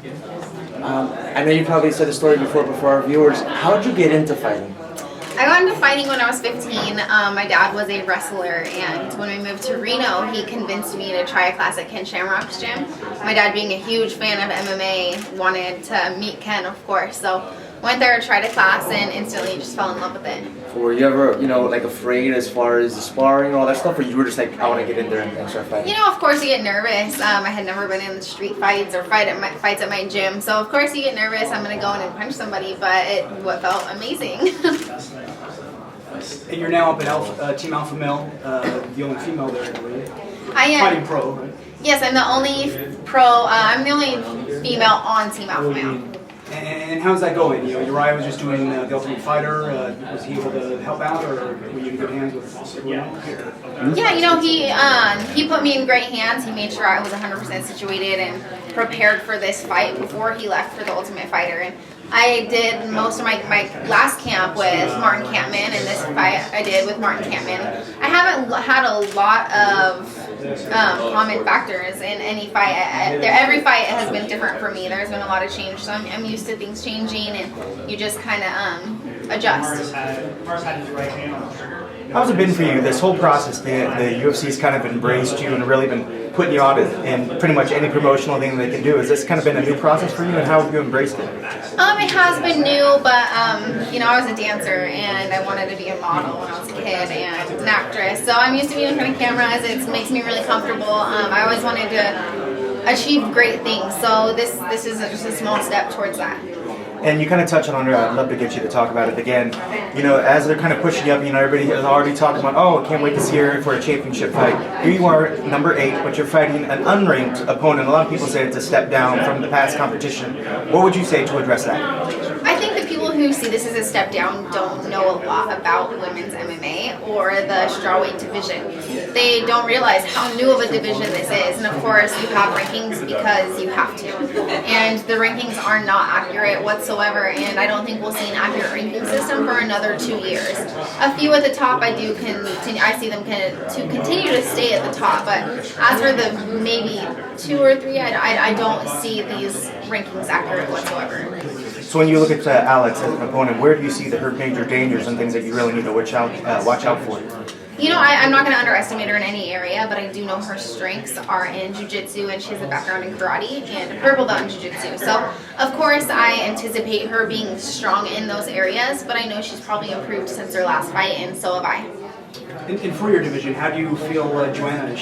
I know you probably said the story before our viewers. How did you get into fighting? I got into fighting when I was 15. My dad was a wrestler, and when we moved to Reno, he convinced me to try a class at Ken Shamrock's gym. My dad, being a huge fan of MMA, wanted to meet Ken, of course. So went there, tried a class, and instantly just fell in love with it. Were you ever, like afraid as far as the sparring and all that stuff, or you were just like, I want to get in there and start fighting? Of course you get nervous. I had never been in the street fights or fights at my gym, so of course you get nervous. I'm going to go in and punch somebody, but it felt amazing. And you're now up at Team Alpha Male, the only female there, I believe. I am. Fighting pro, right? Yes, I'm the only pro. I'm the only female on Team Alpha Male. And how's that going? Uriah was just doing the Ultimate Fighter. Was he able to help out, or were you in good hands with everyone? Yeah, he put me in great hands. He made sure I was 100% situated and prepared for this fight before he left for the Ultimate Fighter. And I did most of my last camp with Martin Kampman, and this fight I did with Martin Kampman. I haven't had a lot of common factors in any fight. Every fight has been different for me. There's been a lot of change, so I'm used to things changing, and you just kind of adjust. How's it been for you, this whole process? The UFC's kind of embraced you and really been putting you on in pretty much any promotional thing they can do. Has this kind of been a new process for you, and how have you embraced it? It has been new, but I was a dancer and I wanted to be a model when I was a kid and an actress. So I'm used to being in front of cameras. It makes me really comfortable. I always wanted to achieve great things, so this is just a small step towards that. And you kind of touched on it. I'd love to get you to talk about it again. As they're kind of pushing you up, everybody is already talking about, I can't wait to see her for a championship fight. Here you are, number 8, but you're fighting an unranked opponent. A lot of people say it's a step down from the past competition. What would you say to address that? I think the people who see this as a step down don't know a lot about women's MMA or the strawweight division. They don't realize how new of a division this is, and of course you have rankings because you have to. And the rankings are not accurate whatsoever, and I don't think we'll see an accurate ranking system for another 2 years. A few at the top I see them to continue to stay at the top, but as for the maybe 2 or 3, I don't see these rankings accurate whatsoever. So when you look at Alex as an opponent, where do you see her major dangers and things that you really need to watch out for? I'm not going to underestimate her in any area, but I do know her strengths are in jiu-jitsu, and she has a background in karate and a purple belt in jiu-jitsu. So, of course, I anticipate her being strong in those areas, but I know she's probably improved since her last fight, and so have I. And for your division, how do you feel Joanna?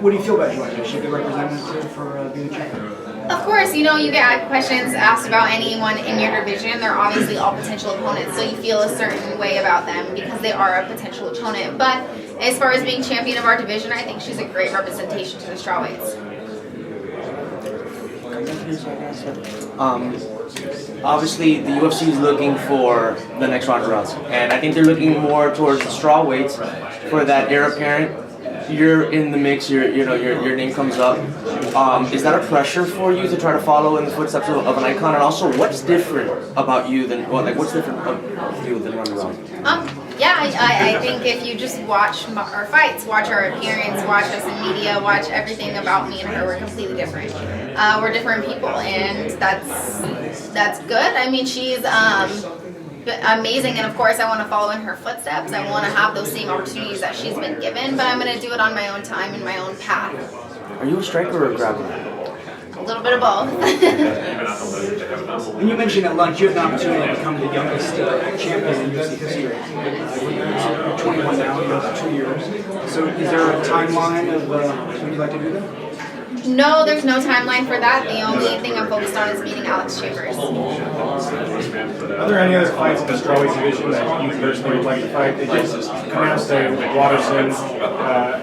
What do you feel about Joanna? Is she a good representative for being the champion? Of course, you get questions asked about anyone in your division. They're obviously all potential opponents, so you feel a certain way about them because they are a potential opponent. But as far as being champion of our division, I think she's a great representation to the strawweights. Obviously, the UFC is looking for the next Ronda Rousey, and I think they're looking more towards the strawweights for that heir apparent. You're in the mix. Your name comes up. Is that a pressure for you to try to follow in the footsteps of an icon? And also, what's different about you what's different of you than Ronda Rousey? I think if you just watch our fights, watch our appearance, watch us in media, watch everything about me and her, we're completely different. We're different people, and that's good. I mean, she's amazing, and of course I want to follow in her footsteps. I want to have those same opportunities that she's been given, but I'm going to do it on my own time and my own path. Are you a striker or a grappler? A little bit of both. When you mentioned at lunch, you have the opportunity to become the youngest champion in UFC history. You're 21 now, you have 2 years. So is there a timeline of when you'd like to do that? No, there's no timeline for that. The only thing I'm focused on is beating Alex Chambers. Are there any other fights in the strawweight division that you personally would like to fight? They just announced Watterson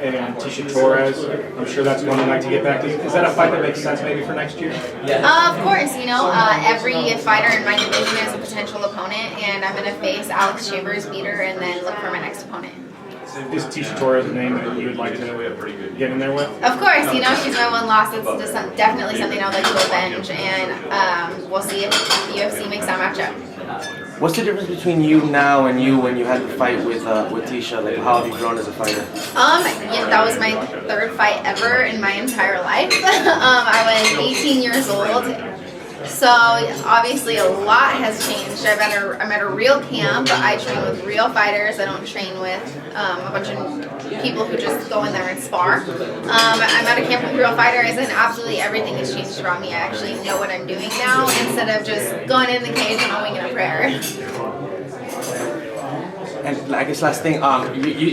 and Tisha Torres. I'm sure that's one you'd like to get back to. Is that a fight that makes sense maybe for next year? Of course, every fighter in my division is a potential opponent, and I'm going to face Alex Chambers, beat her, and then look for my next opponent. Is Tisha Torres a name that you would like to get in there with? Of course, she's my one loss. It's just definitely something I would like to avenge, and we'll see if the UFC makes that matchup. What's the difference between you now and you when you had the fight with Tisha? Like, how have you grown as a fighter? That was my 3rd fight ever in my entire life. I was 18 years old. So obviously a lot has changed. I'm at a real camp. I train with real fighters. I don't train with a bunch of people who just go in there and spar. I'm at a camp with real fighters, and absolutely everything has changed around me. I actually know what I'm doing now instead of just going in the cage and a wing and a prayer. And I guess last thing,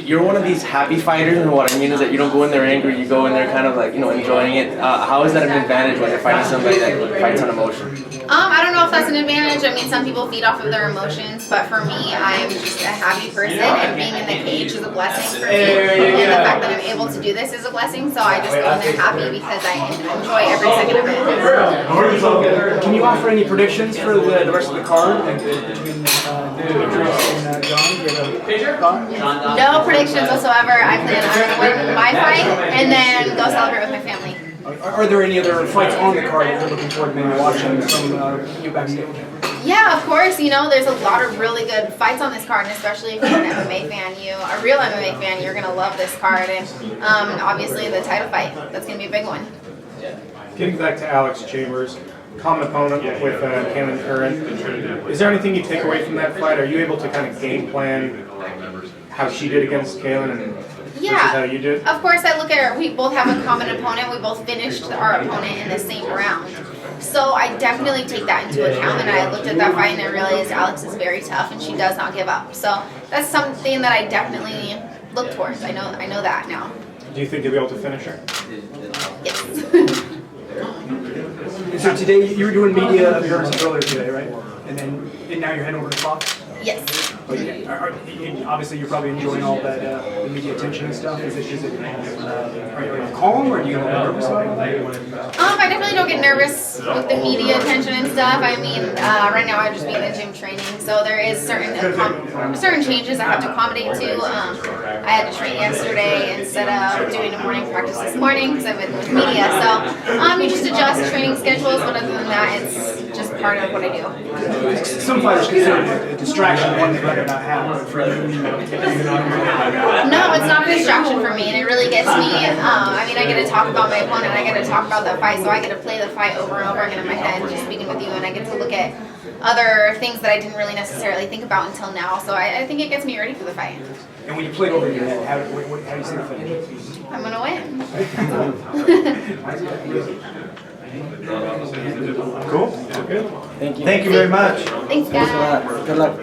you're one of these happy fighters, and what I mean is that you don't go in there angry, you go in there kind of like, enjoying it. How is that an advantage when you're fighting somebody that fights on emotion? I don't know if that's an advantage. I mean, some people feed off of their emotions, but for me, I'm just a happy person, and being in the cage is a blessing for me. And the fact that I'm able to do this is a blessing, so I just go in there happy because I enjoy every second of it. Can you offer any predictions for the rest of the card between Demetrius and John? Do you have a thought? No predictions whatsoever. I plan on winning my fight and then go celebrate with my family. Are there any other fights on the card that you're looking forward to maybe watching from you backstage? Yeah, of course. There's a lot of really good fights on this card, and especially if you're an MMA fan, a real MMA fan, you're gonna love this card. And obviously the title fight, that's gonna be a big one. Getting back to Alex Chambers, common opponent with Cameron Curran. Is there anything you take away from that fight? Are you able to kind of game plan how she did against Kaylin and versus how you did? Of course, I look at we both have a common opponent. We both finished our opponent in the same round. So I definitely take that into account, and I looked at that fight and I realized Alex is very tough and she does not give up. So that's something that I definitely look towards. I know that now. Do you think you'll be able to finish her? Yes. So today you were doing media appearances earlier today, right? And now you're heading over to Fox? Yes. Obviously, you're probably enjoying all that the media attention and stuff. Are you calm, or do you get nervous about it? I definitely don't get nervous with the media attention and stuff. I mean, right now I'm just being in the gym training, so there is certain changes I have to accommodate to. I had to train yesterday instead of doing a morning practice this morning because I've been with media. So you just adjust training schedules, but other than that, it's just part of what I do. Some fighters consider it a distraction, one they'd rather not have. No, it's not a distraction for me, and it really gets me. I get to talk about my opponent, I get to talk about the fight, so I get to play the fight over and over again in my head, just speaking with you, and I get to look at other things that I didn't really necessarily think about until now, so I think it gets me ready for the fight. And when you played over your head, how do you see the fight? I'm going to win. Cool. Thank you. Thank you very much. Thanks, guys. Good luck.